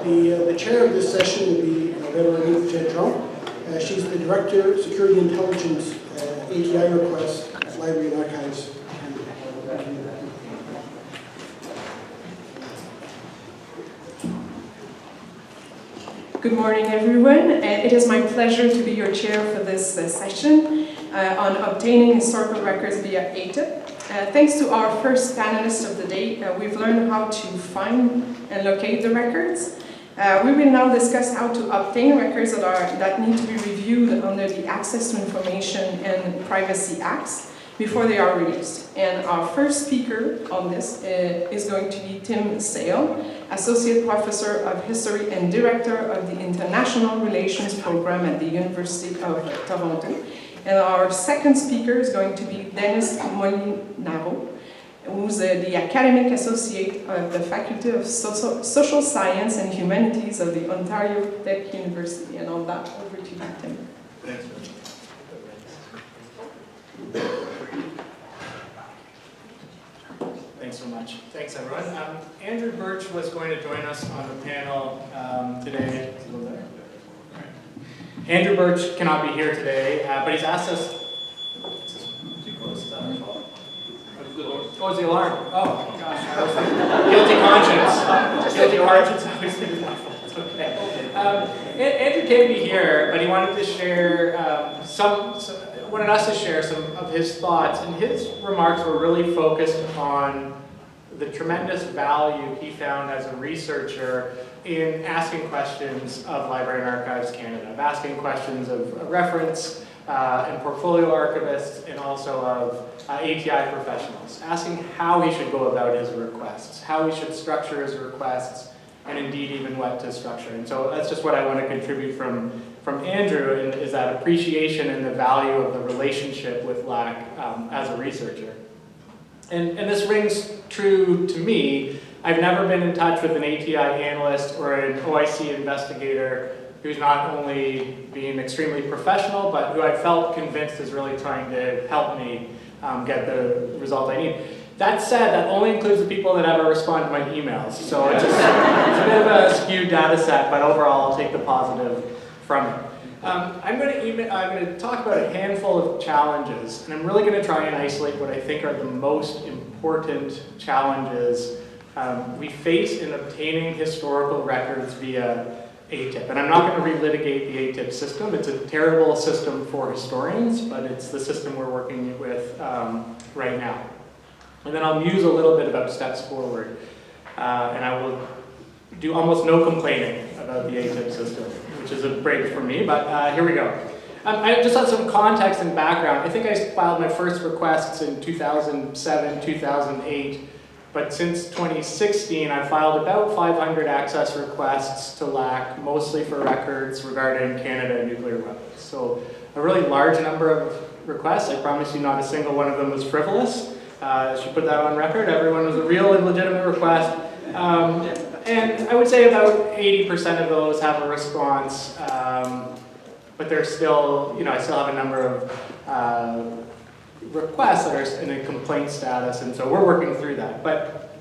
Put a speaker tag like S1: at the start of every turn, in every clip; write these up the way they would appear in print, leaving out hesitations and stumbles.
S1: The chair of this session will be Véronique Gendron. She's the Director, Security Intelligence ATI request at Library and Archives.
S2: Good morning, everyone. It is my pleasure to be your chair for this session on obtaining historical records via ATIP. Thanks to our first panelist of the day, we've learned how to find and locate the records. We will now discuss how to obtain records that need to be reviewed under the Access to Information and Privacy Acts before they are released. And our first speaker on this is going to be Tim Sayle, Associate Professor of History and Director of the International Relations Program at the University of Toronto. And our second speaker is going to be Dennis Molinaro, who's the Academic Associate of the Faculty of Social Science and Humanities of the Ontario Tech University. And on that, over to you, Tim.
S3: Thanks. Thanks so much. Thanks, everyone. Andrew Burtch was going to join us on the panel today. Andrew Burtch cannot be here today, but he's asked us. Too close to that. Oh, it's the alarm. Oh, gosh. Guilty conscience. Guilty conscience. Okay. Andrew can't be here, but he wanted to share wanted us to share some of his thoughts, and his remarks were really focused on the tremendous value he found as a researcher in asking questions of Library and Archives Canada, of asking questions of reference and portfolio archivists, and also of ATI professionals, asking how he should go about his requests, how he should structure his requests, and indeed even what to structure. And so that's just what I want to contribute from Andrew, is that appreciation and the value of the relationship with LAC as a researcher. And this rings true to me. I've never been in touch with an ATI analyst or an OIC investigator who's not only being extremely professional, but who I felt convinced is really trying to help me get the result I need. That said, that only includes the people that ever respond to my emails. So it's a bit of a skewed data set, but overall I'll take the positive from it. I'm going to talk about a handful of challenges, and I'm really going to try and isolate what I think are the most important challenges we face in obtaining historical records via ATIP. And I'm not going to relitigate the ATIP system. It's a terrible system for historians, but it's the system we're working with right now. And then I'll muse a little bit about steps forward, and I will do almost no complaining about the ATIP system, which is a break for me, but here we go. I just had some context and background. I think I filed my first requests in 2007, 2008, but since 2016, I've filed about 500 access requests to LAC, mostly for records regarding Canada and nuclear weapons. So a really large number of requests. I promise you not a single one of them was frivolous. I should put that on record. Everyone was a real and legitimate request. And I would say about 80% of those have a response, but there's still, I still have a number of requests that are in a complaint status, and so we're working through that. But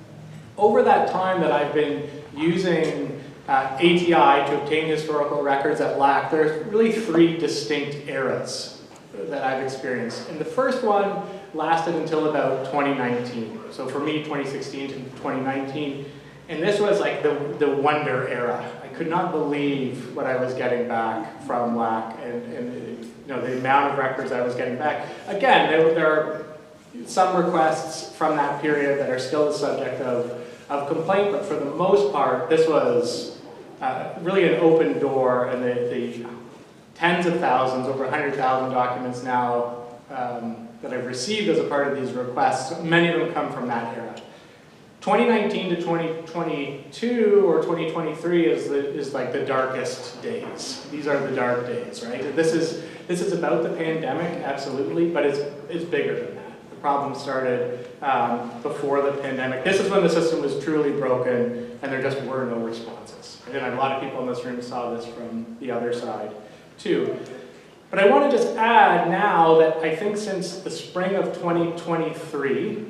S3: over that time that I've been using ATI to obtain historical records at LAC, there's really three distinct eras that I've experienced. And the first one lasted until about 2019. So for me, 2016 to 2019. And this was like the wonder era. I could not believe what I was getting back from LAC and the amount of records I was getting back. Again, there are some requests from that period that are still the subject of complaint, but for the most part, this was really an open door, and the tens of thousands, over 100,000 documents now that I've received as a part of these requests, many of them come from that era. 2019 to 2022 or 2023 is like the darkest days. These are the dark days, right? This is about the pandemic, absolutely, but it's bigger than that. The problem started before the pandemic. This is when the system was truly broken, and there just were no responses. And a lot of people in this room saw this from the other side, too. But I want to just add now that I think since the spring of 2023,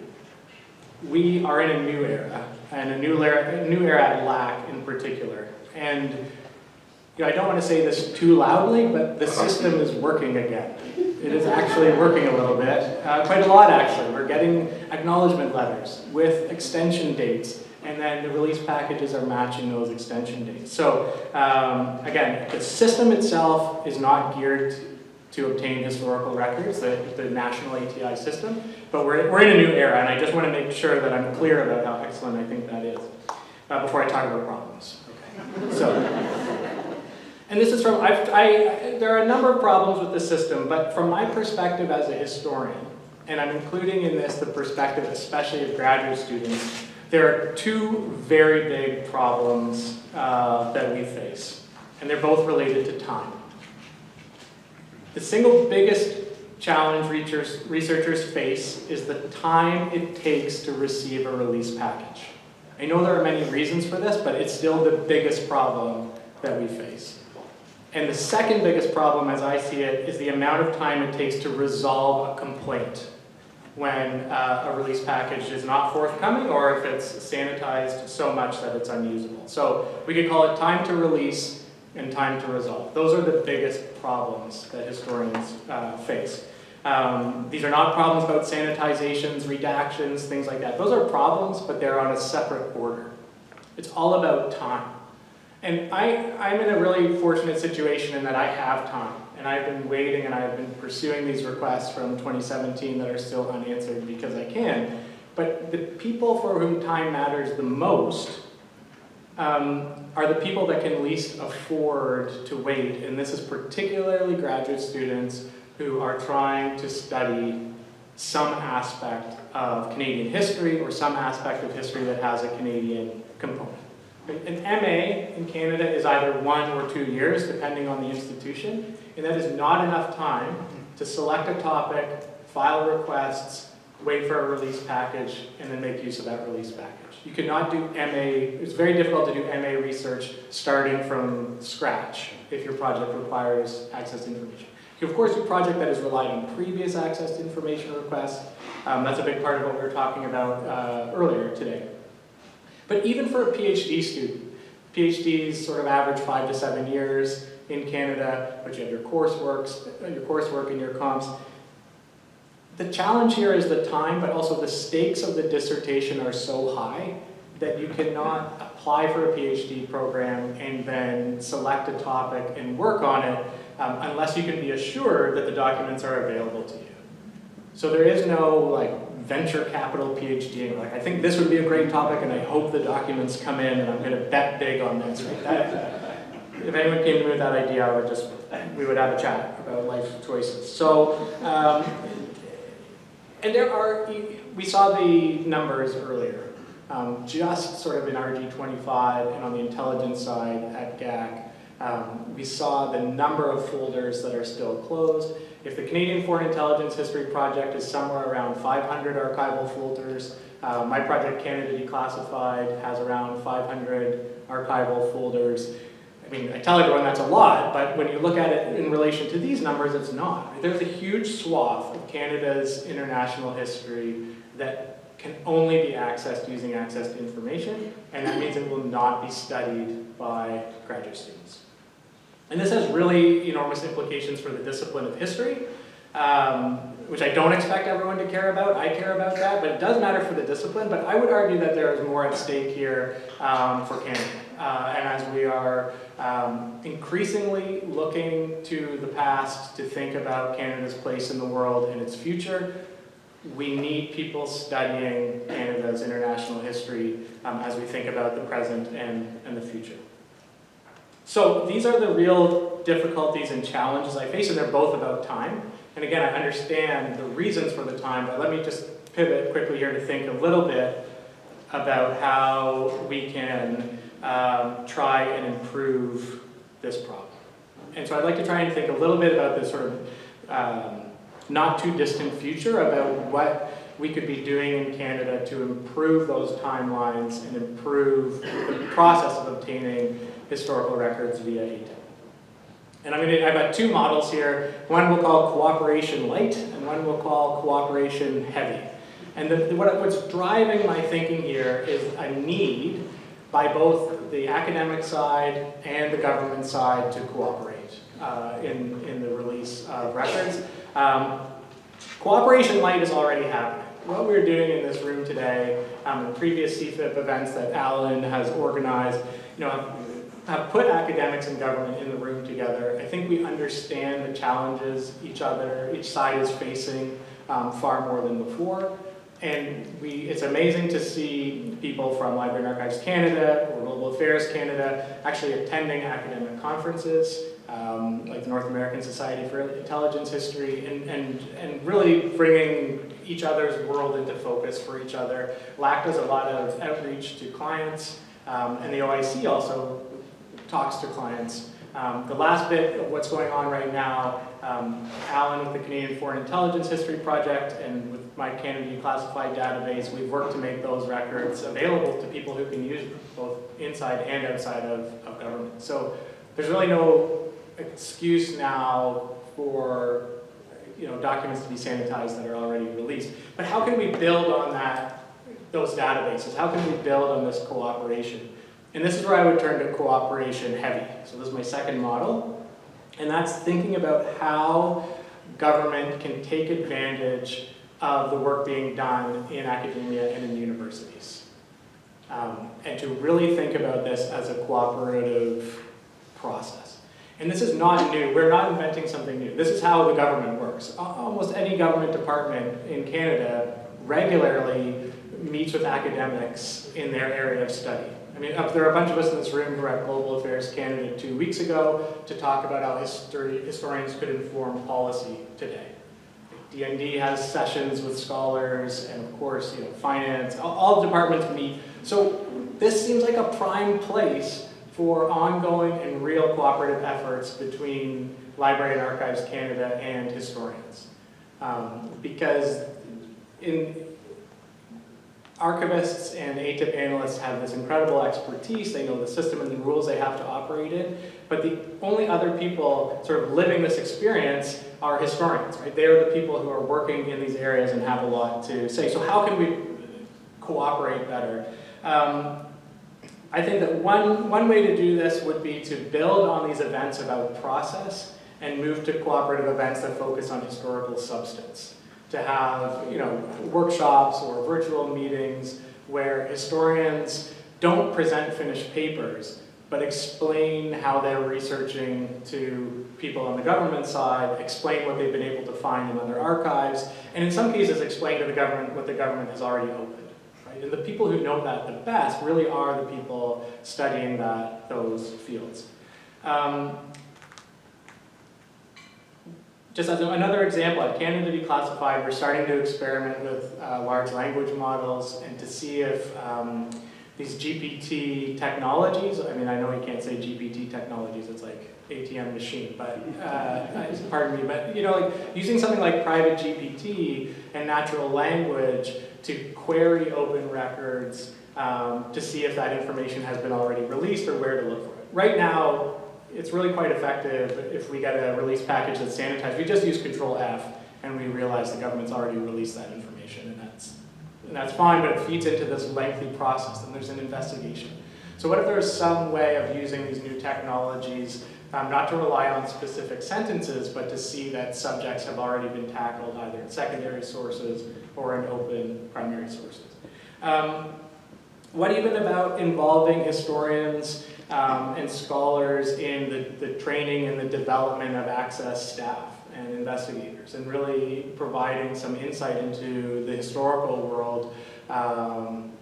S3: we are in a new era, and a new era at LAC in particular. And And I don't want to say this too loudly, but the system is working again. It is actually working a little bit, quite a lot actually. We're getting acknowledgement letters with extension dates, and then the release packages are matching those extension dates. So again, the system itself is not geared to obtain historical records, the national ATI system, but we're in a new era, and I just want to make sure that I'm clear about how excellent I think that is before I talk about problems. Okay. So, and this is from, there are a number of problems with the system, but from my perspective as a historian, and I'm including in this the perspective especially of graduate students, there are two very big problems that we face, and they're both related to time. The single biggest challenge researchers face is the time it takes to receive a release package. I know there are many reasons for this, but it's still the biggest problem that we face. And the second biggest problem, as I see it, is the amount of time it takes to resolve a complaint when a release package is not forthcoming, or if it's sanitized so much that it's unusable. So we could call it time to release and time to resolve. Those are the biggest problems that historians face. These are not problems about sanitizations, redactions, things like that. Those are problems, but they're on a separate order. It's all about time. And I'm in a really fortunate situation in that I have time. And I've been waiting and I've been pursuing these requests from 2017 that are still unanswered because I can. But the people for whom time matters the most are the people that can least afford to wait. And this is particularly graduate students who are trying to study some aspect of Canadian history or some aspect of history that has a Canadian component. An MA in Canada is either 1 or 2 years, depending on the institution, and that is not enough time to select a topic, file requests, wait for a release package, and then make use of that release package. You cannot do MA, it's very difficult to do MA research starting from scratch if your project requires access to information. You of course do a project that has relied on previous access to information requests. That's a big part of what we were talking about earlier today. But even for a PhD student, PhDs sort of average 5 to 7 years in Canada, but you have your coursework and your comps. The challenge here is the time, but also the stakes of the dissertation are so high that you cannot apply for a PhD program and then select a topic and work on it unless you can be assured that the documents are available to you. So there is no venture capital PhD. I think this would be a great topic and I hope the documents come in and I'm going to bet big on this. Right? If anyone came to me with that idea, we would have a chat about life choices. So, and we saw the numbers earlier, just sort of in RG25 and on the intelligence side at GAC, we saw the number of folders that are still closed. If the Canadian Foreign Intelligence History Project is somewhere around 500 archival folders, my project, Canada Declassified, has around 500 archival folders. I mean, I tell everyone that's a lot, but when you look at it in relation to these numbers, it's not. There's a huge swath of Canada's international history that can only be accessed using access to information, and that means it will not be studied by graduate students. And this has really enormous implications for the discipline of history, which I don't expect everyone to care about. I care about that, but it does matter for the discipline. But I would argue that there is more at stake here for Canada. And as we are increasingly looking to the past to think about Canada's place in the world and its future, we need people studying Canada's international history as we think about the present and the future. So these are the real difficulties and challenges I face, and they're both about time. And again, I understand the reasons for the time, but let me just pivot quickly here to think a little bit about how we can try and improve this problem. And so I'd like to try and think a little bit about this sort of not too distant future about what we could be doing in Canada to improve those timelines and improve the process of obtaining historical records via ATIP. And I've got two models here. One we'll call cooperation light, and one we'll call cooperation heavy. And what's driving my thinking here is a need by both the academic side and the government side to cooperate in the release of records. Cooperation light is already happening. What we're doing in this room today, the previous CFIHP events that Alan has organized, have put academics and government in the room together. I think we understand the challenges each side is facing far more than before. And it's amazing to see people from Library and Archives Canada or Global Affairs Canada actually attending academic conferences, like the North American Society for Intelligence History, and really bringing each other's world into focus for each other. LAC does a lot of outreach to clients, and the OIC also talks to clients. The last bit of what's going on right now, Alan with the Canadian Foreign Intelligence History Project and with my Canada Declassified database, we've worked to make those records available to people who can use them, both inside and outside of government. So there's really no excuse now for documents to be sanitized that are already released. But how can we build on those databases? How can we build on this cooperation? And this is where I would turn to cooperation heavy. So this is my second model. And that's thinking about how government can take advantage of the work being done in academia and in universities. And to really think about this as a cooperative process. And this is not new. We're not inventing something new. This is how the government works. Almost any government department in Canada regularly meets with academics in their area of study. I mean, there are a bunch of us in this room who were at Global Affairs Canada 2 weeks ago to talk about how historians could inform policy today. DND has sessions with scholars, and of course, finance, all departments meet. So this seems like a prime place for ongoing and real cooperative efforts between Library and Archives Canada and historians. Because archivists and ATIP analysts have this incredible expertise. They know the system and the rules they have to operate in. But the only other people sort of living this experience are historians, right? They are the people who are working in these areas and have a lot to say. So how can we cooperate better? I think that one way to do this would be to build on these events about process and move to cooperative events that focus on historical substance. To have workshops or virtual meetings where historians don't present finished papers, but explain how they're researching to people on the government side, explain what they've been able to find in other archives, and in some cases explain to the government what the government has already opened. Right? And the people who know that the best really are the people studying those fields. Just as another example, at Canada Declassified, we're starting to experiment with large language models and to see if these GPT technologies, I mean, I know you can't say GPT technologies, it's like ATM machine, but pardon me, but like using something like private GPT and natural language to query open records to see if that information has been already released or where to look for it. Right now, it's really quite effective if we get a release package that's sanitized. We just use Control F and we realize the government's already released that information, and that's fine, but it feeds into this lengthy process and there's an investigation. So what if there's some way of using these new technologies not to rely on specific sentences, but to see that subjects have already been tackled either in secondary sources or in open primary sources? What even about involving historians and scholars in the training and the development of access staff and investigators, and really providing some insight into the historical world?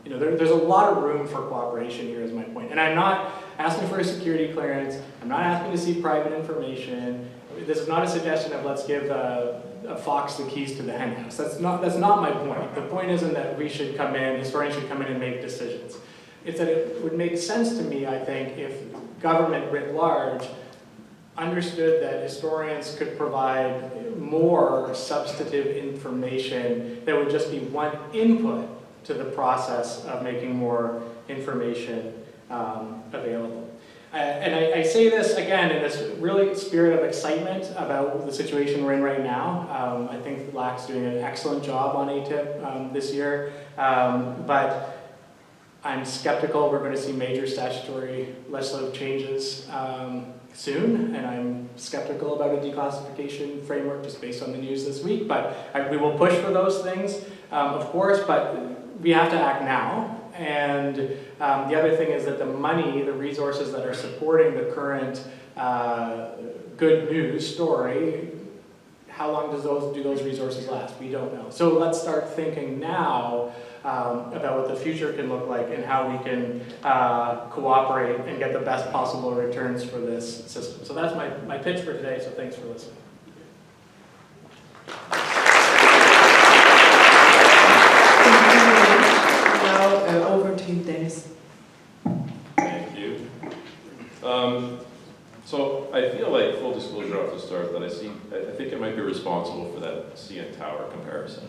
S3: There's a lot of room for cooperation here is my point. And I'm not asking for a security clearance. I'm not asking to see private information. This is not a suggestion of let's give a fox the keys to the hen house. That's not my point. The point isn't that historians should come in and make decisions. It's that it would make sense to me, I think, if government writ large understood that historians could provide more substantive information that would just be one input to the process of making more information available. And I say this again in this really spirit of excitement about the situation we're in right now. I think LAC's doing an excellent job on ATIP this year, but I'm skeptical we're going to see major statutory legislative changes soon, and I'm skeptical about a declassification framework just based on the news this week, but we will push for those things, of course, but we have to act now. And the other thing is that the money, the resources that are supporting the current good news story, how long do those resources last? We don't know. So let's start thinking now about what the future can look like and how we can cooperate and get the best possible returns for this system. So that's my pitch for today, so thanks for listening.
S4: Now over to Dennis.
S5: Thank you. So I feel like, full disclosure off the start, that I think it might be responsible for that CN Tower comparison.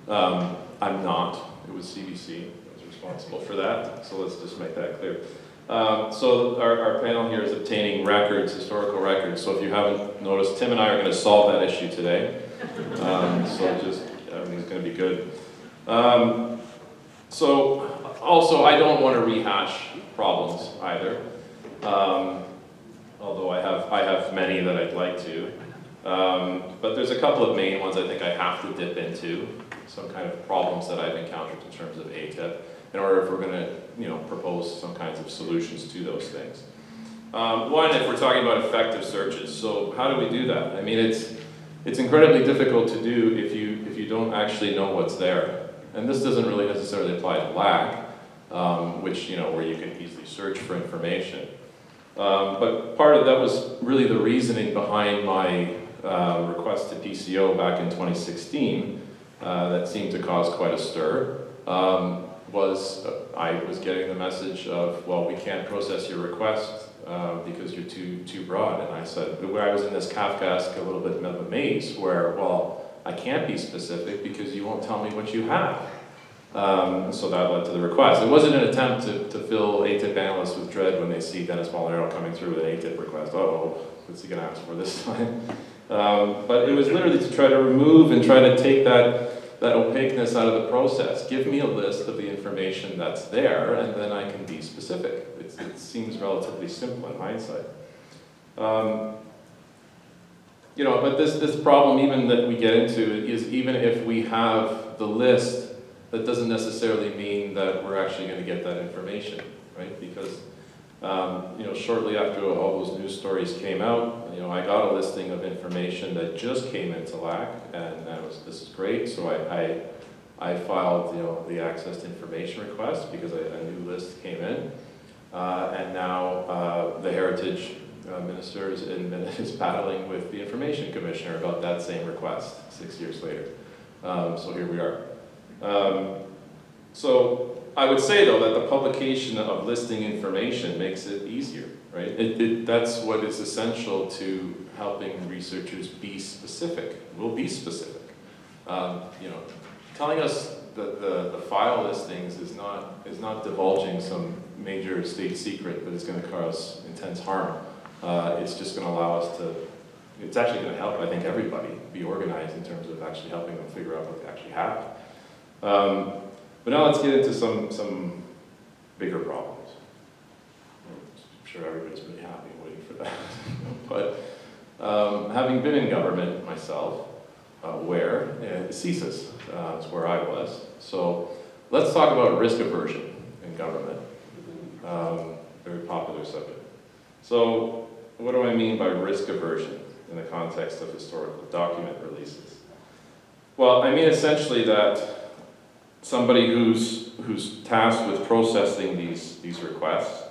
S5: I'm not. It was CBC that was responsible for that, so let's just make that clear. So our panel here is obtaining records, historical records. So if you haven't noticed, Tim and I are going to solve that issue today. So just everything's going to be good. So also, I don't want to rehash problems either. Although I have many that I'd like to. But there's a couple of main ones I think I have to dip into, some kind of problems that I've encountered in terms of ATIP, in order if we're going to propose some kinds of solutions to those things. One, if we're talking about effective searches, so how do we do that? I mean, it's incredibly difficult to do if you don't actually know what's there. And this doesn't really necessarily apply to LAC, which, where you can easily search for information. But part of that was really the reasoning behind my request to PCO back in 2016 that seemed to cause quite a stir. I was getting the message of, well, we can't process your request because you're too broad. And I said, I was in this Kafkaesque, a little bit of a maze where, well, I can't be specific because you won't tell me what you have. So that led to the request. It wasn't an attempt to fill ATIP analysts with dread when they see Dennis Molinaro coming through with an ATIP request. Uh-oh, what's he going to ask for this time? But it was literally to try to remove and try to take that opaqueness out of the process. Give me a list of the information that's there, and then I can be specific. It seems relatively simple in hindsight. But this problem even that we get into is even if we have the list, that doesn't necessarily mean that we're actually going to get that information, right? Because, shortly after all those news stories came out, I got a listing of information that just came into LAC, and this is great. So I filed, the access to information request because a new list came in, and now the Heritage Minister is battling with the Information Commissioner about that same request 6 years later. So here we are. So I would say, though, that the publication of listing information makes it easier, right? That's what is essential to helping researchers be specific. We'll be specific. Telling us that the file listings is not divulging some major state secret that is going to cause intense harm. It's just going to allow us to. It's actually going to help, I think, everybody be organized in terms of actually helping them figure out what they actually have. But now let's get into some bigger problems. I'm sure everybody's really happy waiting for that. But having been in government myself, where CSIS is where I was. So let's talk about risk aversion in government. Very popular subject. So what do I mean by risk aversion in the context of historical document releases? Well, I mean essentially that somebody who's tasked with processing these requests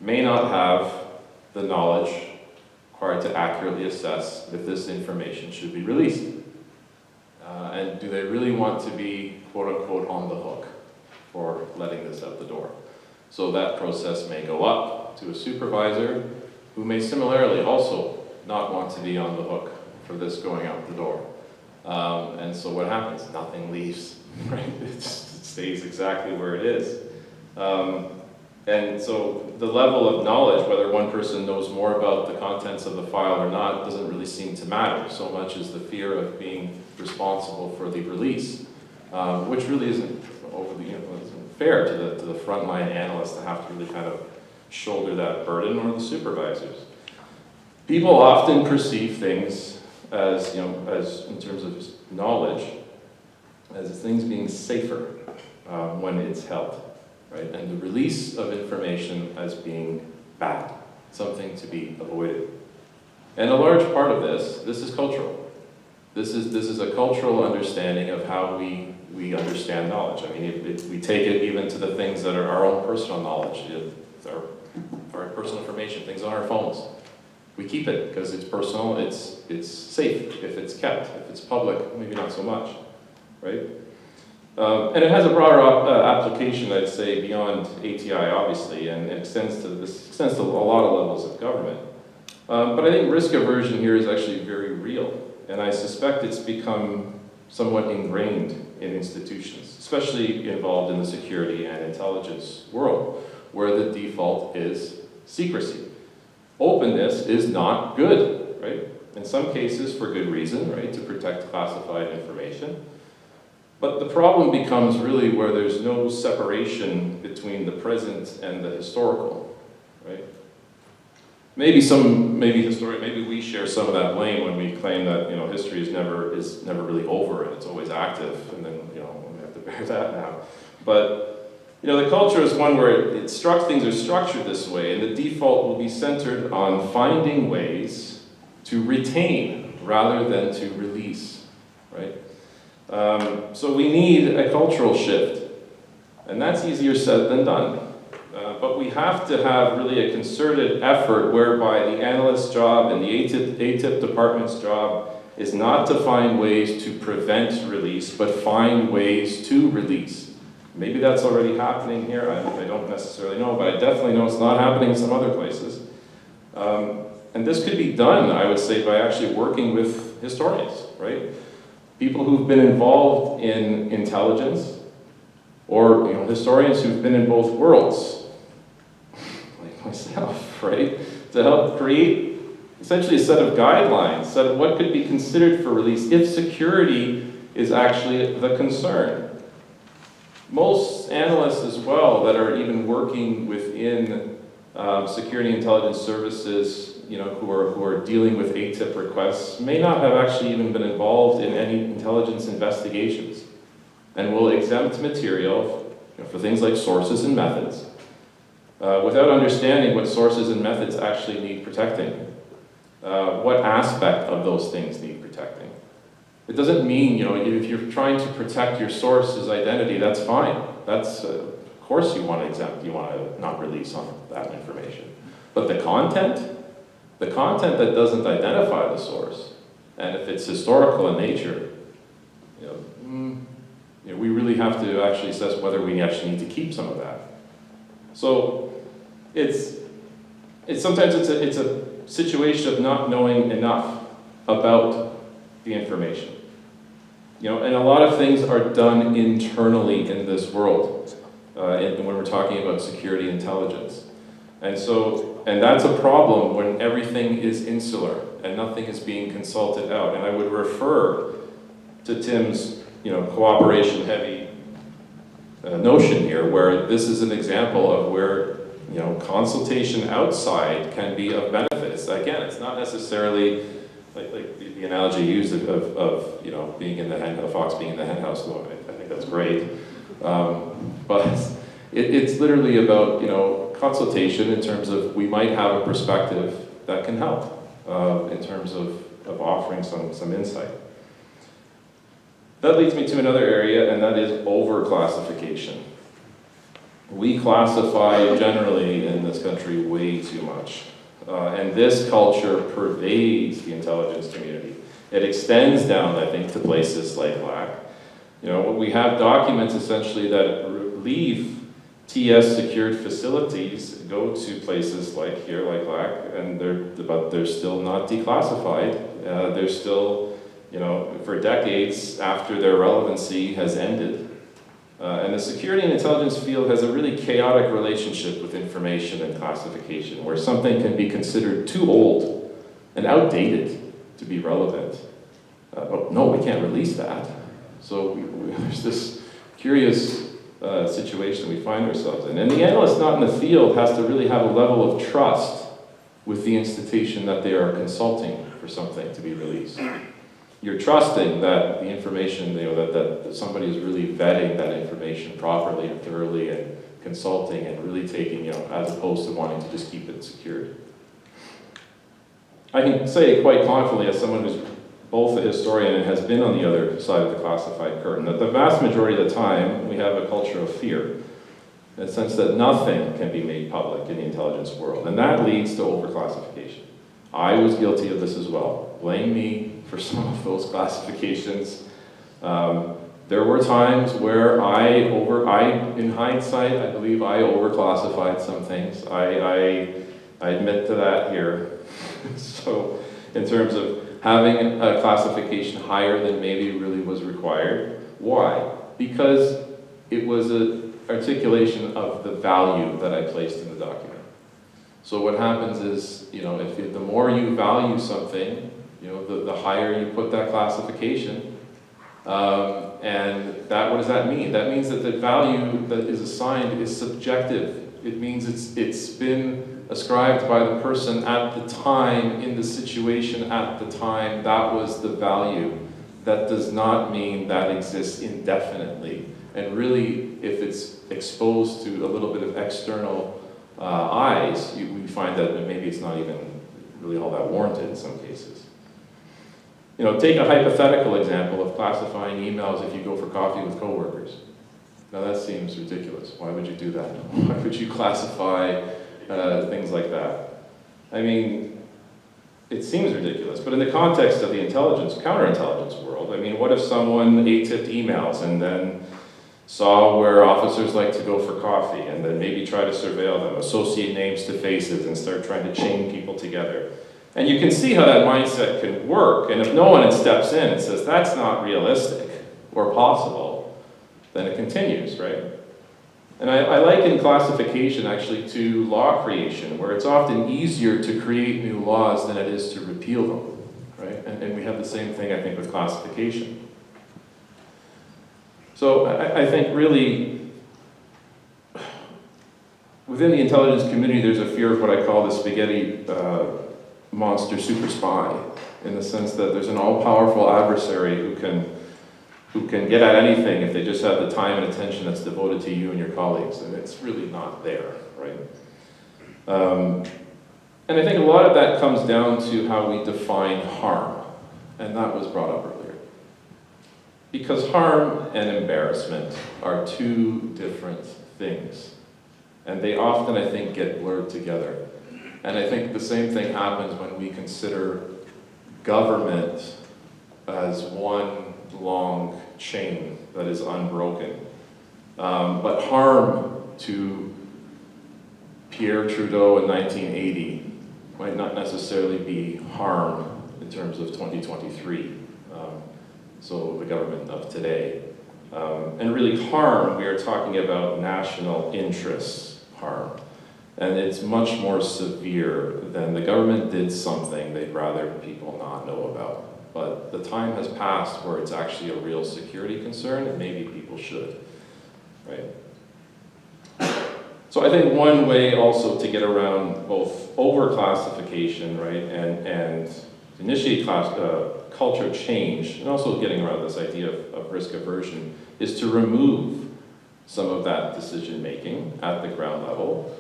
S5: may not have the knowledge required to accurately assess if this information should be released. And do they really want to be, quote unquote, on the hook for letting this out the door? So that process may go up to a supervisor who may similarly also not want to be on the hook for this going out the door. And so what happens? Nothing leaves, right? It stays exactly where it is. And so the level of knowledge, whether one person knows more about the contents of the file or not, doesn't really seem to matter so much as the fear of being responsible for the release, which really isn't over the, fair to the frontline analysts to have to really kind of shoulder that burden, or the supervisors. People often perceive things as, as in terms of knowledge, as things being safer when it's held, right? And the release of information as being bad, something to be avoided. And a large part of this is cultural. This is a cultural understanding of how we understand knowledge. I mean, we take it even to the things that are our own personal knowledge, our personal information, things on our phones. We keep it because it's personal, it's safe if it's kept. If it's public, maybe not so much, right? And it has a broader application, I'd say, beyond ATI, obviously, and it extends to a lot of levels of government. But I think risk aversion here is actually very real, and I suspect it's become somewhat ingrained in institutions, especially involved in the security and intelligence world, where the default is secrecy. Openness is not good, right? In some cases, for good reason, right? To protect classified information. But the problem becomes really where there's no separation between the present and the historical, right? Maybe we share some of that blame when we claim that history is never really over and it's always active, and then we have to bear that now. But the culture is one where things are structured this way, and the default will be centered on finding ways to retain rather than to release, right? So we need a cultural shift, and that's easier said than done. But we have to have really a concerted effort whereby the analyst's job and the ATIP department's job is not to find ways to prevent release, but find ways to release. Maybe that's already happening here, I don't necessarily know, but I definitely know it's not happening in some other places. And this could be done, I would say, by actually working with historians, right? People who've been involved in intelligence, or historians who've been in both worlds, like myself, right? To help create essentially a set of guidelines, set of what could be considered for release if security is actually the concern. Most analysts as well that are even working within security intelligence services, who are dealing with ATIP requests, may not have actually even been involved in any intelligence investigations, and will exempt material for things like sources and methods without understanding what sources and methods actually need protecting, what aspect of those things need protecting. It doesn't mean, if you're trying to protect your source's identity, that's fine. That's, of course you want to exempt, you want to not release on that information. But the content that doesn't identify the source, and if it's historical in nature, we really have to actually assess whether we actually need to keep some of that. So sometimes it's a situation of not knowing enough about the information. And a lot of things are done internally in this world, when we're talking about security intelligence. And that's a problem when everything is insular and nothing is being consulted out. And I would refer to Tim's, cooperation-heavy notion here, where this is an example of where, consultation outside can be of benefit. Again, it's not necessarily like the analogy used of being in the fox being in the hen house. Well, I think that's great, but it's literally about consultation in terms of we might have a perspective that can help in terms of offering some insight. That leads me to another area, and that is over-classification. We classify generally in this country way too much. And this culture pervades the intelligence community. It extends down, I think, to places like LAC. We have documents essentially that leave TS secured facilities, go to places like here, like LAC, and they're still not declassified. They're still, for decades after their relevancy has ended. And the security and intelligence field has a really chaotic relationship with information and classification, where something can be considered too old and outdated to be relevant. But no, we can't release that. So there's this curious situation we find ourselves in. And the analyst not in the field has to really have a level of trust with the institution that they are consulting for something to be released. You're trusting that the information, that somebody is really vetting that information properly and thoroughly and consulting and really taking, as opposed to wanting to just keep it secured. I can say quite confidently, as someone who's both a historian and has been on the other side of the classified curtain, that the vast majority of the time we have a culture of fear, in the sense that nothing can be made public in the intelligence world, and that leads to overclassification. I was guilty of this as well. Blame me for some of those classifications. There were times where in hindsight, I believe I overclassified some things. I admit to that here. So, in terms of having a classification higher than maybe really was required. Why? Because it was an articulation of the value that I placed in the document. So what happens is, the more you value something, the higher you put that classification. And what does that mean? That means that the value that is assigned is subjective. It means it's been ascribed by the person at the time, in the situation at the time. That was the value. That does not mean that exists indefinitely. And really, if it's exposed to a little bit of external eyes, we find that maybe it's not even really all that warranted in some cases. Take a hypothetical example of classifying emails if you go for coffee with coworkers. Now that seems ridiculous. Why would you do that? Why would you classify things like that? I mean, it seems ridiculous, but in the context of the counterintelligence world, what if someone ATIP'd emails and then saw where officers like to go for coffee and then maybe try to surveil them, associate names to faces and start trying to chain people together? And you can see how that mindset can work, and if no one steps in and says that's not realistic or possible, then it continues, right? And I liken classification actually to law creation, where it's often easier to create new laws than it is to repeal them, right? And we have the same thing, I think, with classification. So I think really, within the intelligence community, there's a fear of what I call the spaghetti monster super spy, in the sense that there's an all-powerful adversary who can get at anything if they just have the time and attention that's devoted to you and your colleagues, and it's really not there, right? And I think a lot of that comes down to how we define harm, and that was brought up earlier. Because harm and embarrassment are two different things, and they often, I think, get blurred together. And I think the same thing happens when we consider government as one long chain that is unbroken. But harm to Pierre Trudeau in 1980 might not necessarily be harm in terms of 2023, so the government of today. And really harm, we are talking about national interests harm. And it's much more severe than the government did something they'd rather people not know about. But the time has passed where it's actually a real security concern, and maybe people should, right? So I think one way also to get around both overclassification, right, and initiate culture change, and also getting around this idea of risk aversion, is to remove some of that decision making at the ground level.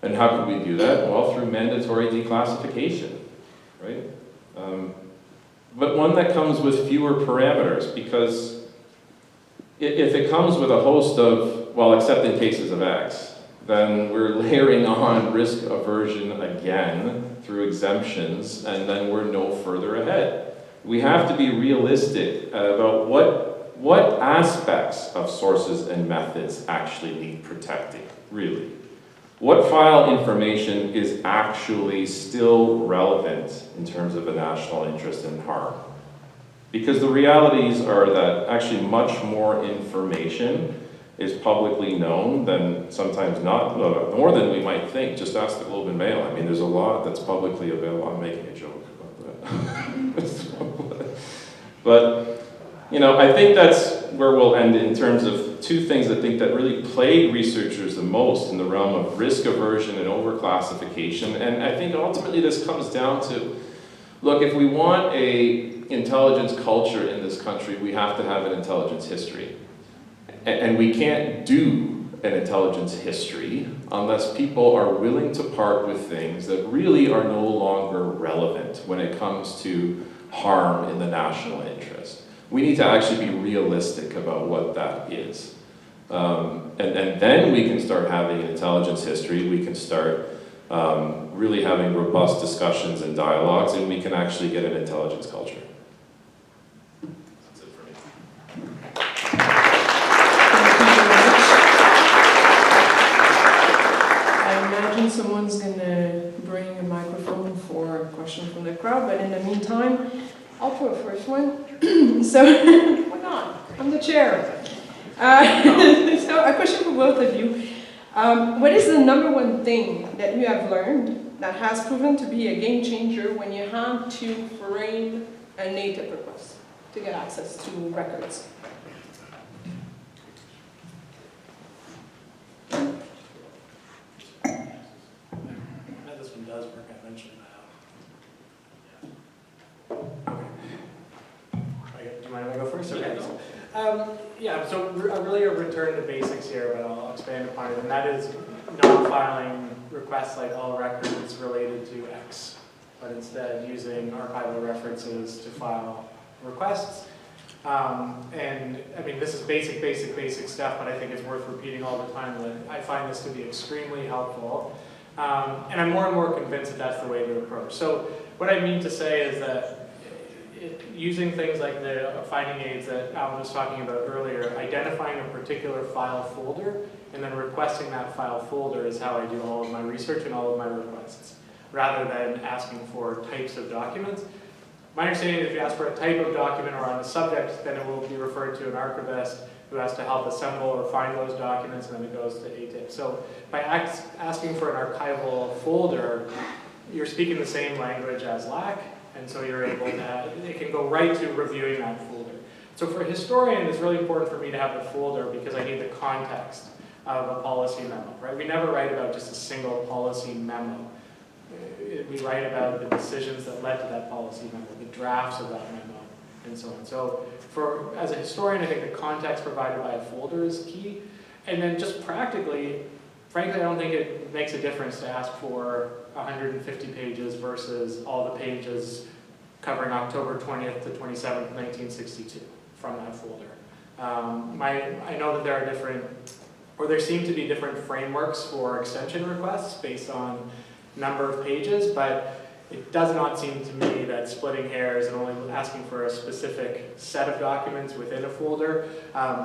S5: And how can we do that? Well, through mandatory declassification, right? But one that comes with fewer parameters, because if it comes with a host of, well, except in cases of X, then we're layering on risk aversion again through exemptions, and then we're no further ahead. We have to be realistic about what aspects of sources and methods actually need protecting, really. What file information is actually still relevant in terms of a national interest in harm? Because the realities are that actually much more information is publicly known than sometimes not, more than we might think. Just ask the Globe and Mail. I mean, there's a lot that's publicly available. I'm making a joke about that. But, I think that's where we'll end in terms of two things I think that really plague researchers the most in the realm of risk aversion and overclassification. And I think ultimately this comes down to, look, if we want a intelligence culture in this country, we have to have an intelligence history. And we can't do an intelligence history unless people are willing to part with things that really are no longer relevant when it comes to harm in the national interest. We need to actually be realistic about what that is. And then we can start having an intelligence history, we can start really having robust discussions and dialogues, and we can actually get an intelligence culture. That's it for me.
S2: I imagine someone's going to bring a microphone for a question from the crowd, but in the meantime, I'll throw a first one. So, why not? I'm the chair. So, a question for both of you. What is the number one thing that you have learned that has proven to be a game changer when you have to frame an ATIP request to get access to records?
S3: This one does work eventually now. Okay. Do you mind if I go first? Okay. Yeah, so really a return to basics here, but I'll expand upon it, and that is not filing requests like all records related to X, but instead using archival references to file requests. And I mean, this is basic stuff, but I think it's worth repeating all the time that I find this to be extremely helpful. And I'm more and more convinced that that's the way to approach. So what I mean to say is that using things like the finding aids that Alan was talking about earlier, identifying a particular file folder and then requesting that file folder is how I do all of my research and all of my requests, rather than asking for types of documents. My understanding is if you ask for a type of document or on a subject, then it will be referred to an archivist who has to help assemble or find those documents, and then it goes to ATIP. So by asking for an archival folder, you're speaking the same language as LAC, and so you're able to, it can go right to reviewing that folder. So for a historian, it's really important for me to have the folder because I need the context of a policy memo, right? We never write about just a single policy memo. We write about the decisions that led to that policy memo, the drafts of that memo, and so on. So as a historian, I think the context provided by a folder is key. And then just practically, frankly, I don't think it makes a difference to ask for 150 pages versus all the pages covering October 20th to 27th, 1962 from that folder. I know that there are there seem to be different frameworks for extension requests based on number of pages, but it does not seem to me that splitting hairs and only asking for a specific set of documents within a folder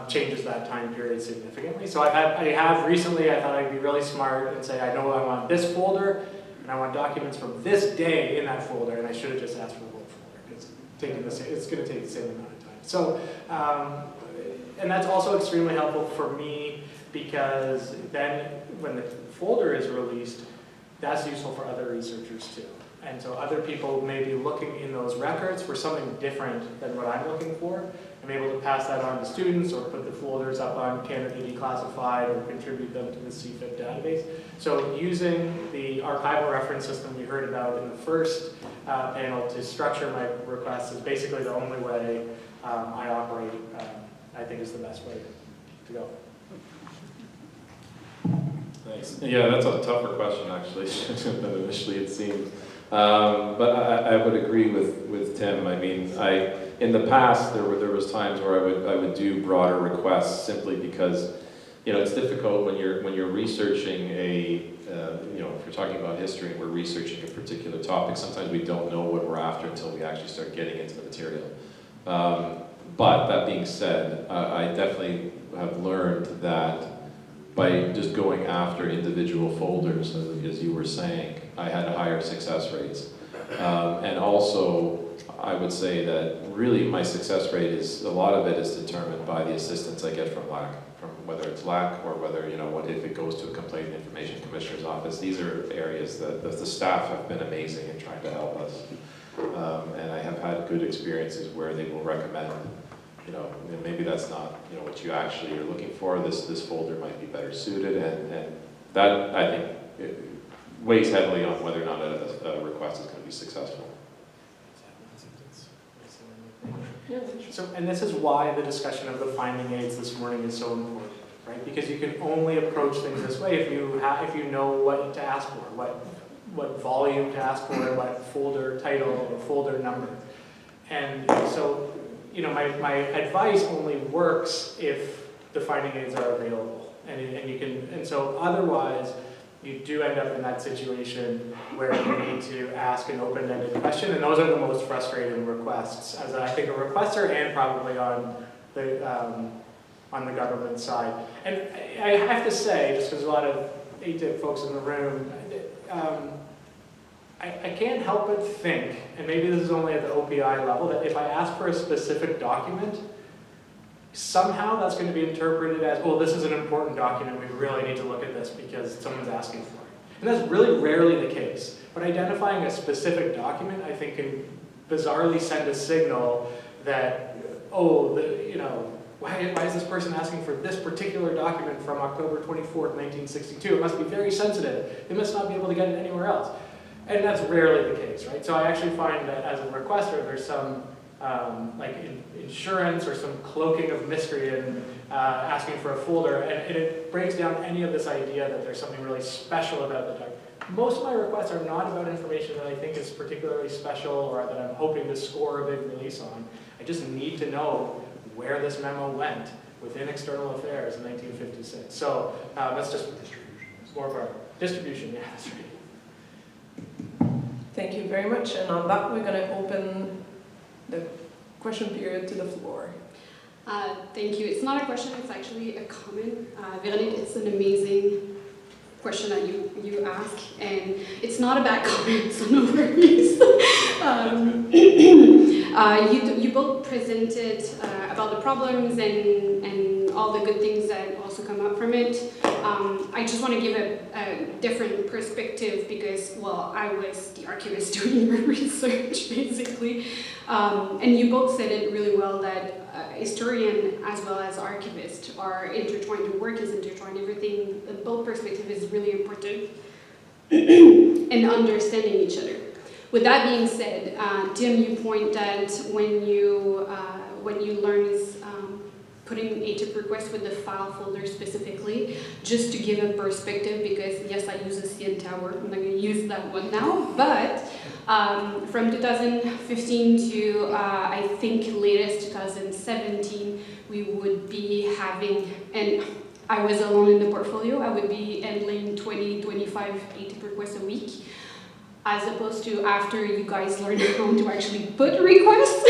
S3: changes that time period significantly. So I have recently, I thought I'd be really smart and say, I know I want this folder, and I want documents from this day in that folder, and I should have just asked for the whole folder. It's going to take the same amount of time. So, and that's also extremely helpful for me because then when the folder is released, that's useful for other researchers too. And so other people may be looking in those records for something different than what I'm looking for. I'm able to pass that on to students or put the folders up on Canada Declassified or contribute them to the CFIHP database. So using the archival reference system we heard about in the first panel to structure my requests is basically the only way I operate, I think is the best way to go.
S5: Thanks. Yeah, that's a tougher question actually than initially it seemed. But I would agree with Tim. I mean, in the past there was times where I would do broader requests simply because it's difficult when you're researching if you're talking about history and we're researching a particular topic. Sometimes we don't know what we're after until we actually start getting into the material. But that being said, I definitely have learned that by just going after individual folders, as you were saying, I had higher success rates. And also, I would say that really my success rate a lot of it is determined by the assistance I get from LAC, from whether it's LAC or whether, if it goes to a Complaint and Information Commissioner's office. These are areas that the staff have been amazing in trying to help us. And I have had good experiences where they will recommend maybe that's not, what you actually are looking for. This folder might be better suited, and that, I think, it weighs heavily on whether or not a request is going to be successful.
S3: So, and this is why the discussion of the finding aids this morning is so important, right? Because you can only approach things this way if you know what to ask for, what volume to ask for, what folder title or folder number. And so, my advice only works if the finding aids are available. And so otherwise, you do end up in that situation where you need to ask an open-ended question, and those are the most frustrating requests, as I think a requester and probably on the government side. And I have to say, just because a lot of ATIP folks in the room, I can't help but think, and maybe this is only at the OPI level, that if I ask for a specific document, somehow that's going to be interpreted as, well, this is an important document, we really need to look at this because someone's asking for it. And that's really rarely the case. But identifying a specific document, I think, can bizarrely send a signal that, why is this person asking for this particular document from October 24th, 1962? It must be very sensitive. They must not be able to get it anywhere else. And that's rarely the case, right? So I actually find that as a requester, there's some insurance or some cloaking of mystery in asking for a folder, and it breaks down any of this idea that there's something really special about the document. Most of my requests are not about information that I think is particularly special or that I'm hoping to score a big release on. I just need to know where this memo went within external affairs in 1956. So that's just more of our distribution, yeah, that's right.
S2: Thank you very much. And on that, we're going to open the question period to the floor.
S6: Thank you. It's not a question, it's actually a comment. Véronique, it's an amazing question that you ask, and it's not a bad comment, so no worries. You both presented about the problems and all the good things that also come up from it. I just want to give a different perspective because, well, I was the archivist doing your research, basically. And you both said it really well that historian as well as archivist are intertwined, the work is intertwined, everything, both perspectives is really important in understanding each other. With that being said, Tim, you point that when you learn is putting ATIP requests with the file folder specifically, just to give a perspective, because yes, I use a CN Tower, I'm not going to use that one now, but from 2015 to I think latest 2017, we would be having, and I was alone in the portfolio, I would be handling 20, 25 ATIP requests a week, as opposed to after you guys learned how to actually put requests,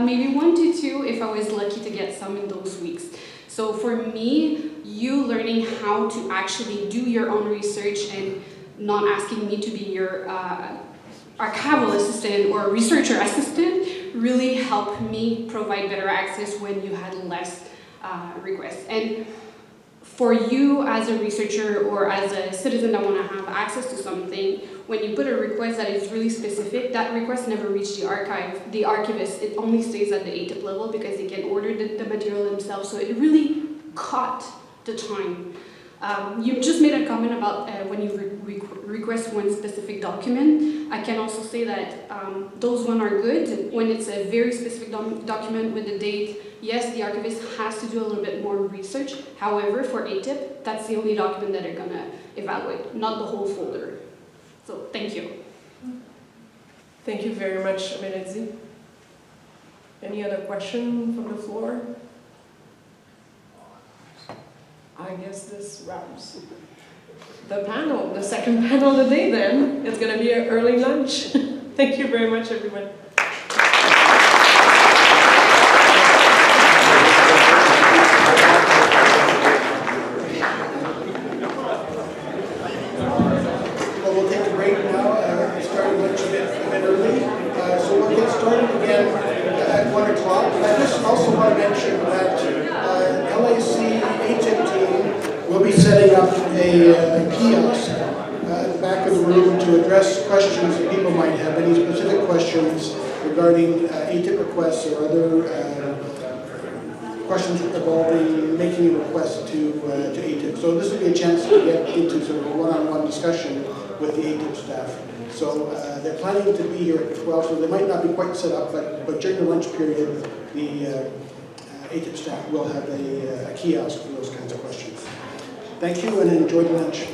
S6: maybe 1 to 2 if I was lucky to get some in those weeks. So for me, you learning how to actually do your own research and not asking me to be your archival assistant or researcher assistant really helped me provide better access when you had less requests. And for you as a researcher or as a citizen that want to have access to something, when you put a request that is really specific, that request never reached the archive, the archivist. It only stays at the ATIP level because they can order the material themselves. So it really caught the time. You just made a comment about when you request one specific document. I can also say that those ones are good. When it's a very specific document with a date, yes, the archivist has to do a little bit more research. However, for ATIP, that's the only document that they're going to evaluate, not the whole folder. So, thank you.
S2: Thank you very much, Menezzi. Any other question from the floor? I guess this wraps the panel, the second panel of the day then. It's going to be an early lunch. Thank you very much, everyone.
S1: Well, we'll take a break now, starting lunch a bit early. So we'll get started again at 1 o'clock. I just also want to mention that LAC ATIP team will be setting up a kiosk at the back of the room to address questions that people might have, any specific questions regarding ATIP requests or other questions involving making a request to ATIP. So this will be a chance to get into sort of a one-on-one discussion with the ATIP staff. So they're planning to be here at 12, so they might not be quite set up, but during the lunch period, the ATIP staff will have a kiosk for those kinds of questions. Thank you and enjoy the lunch.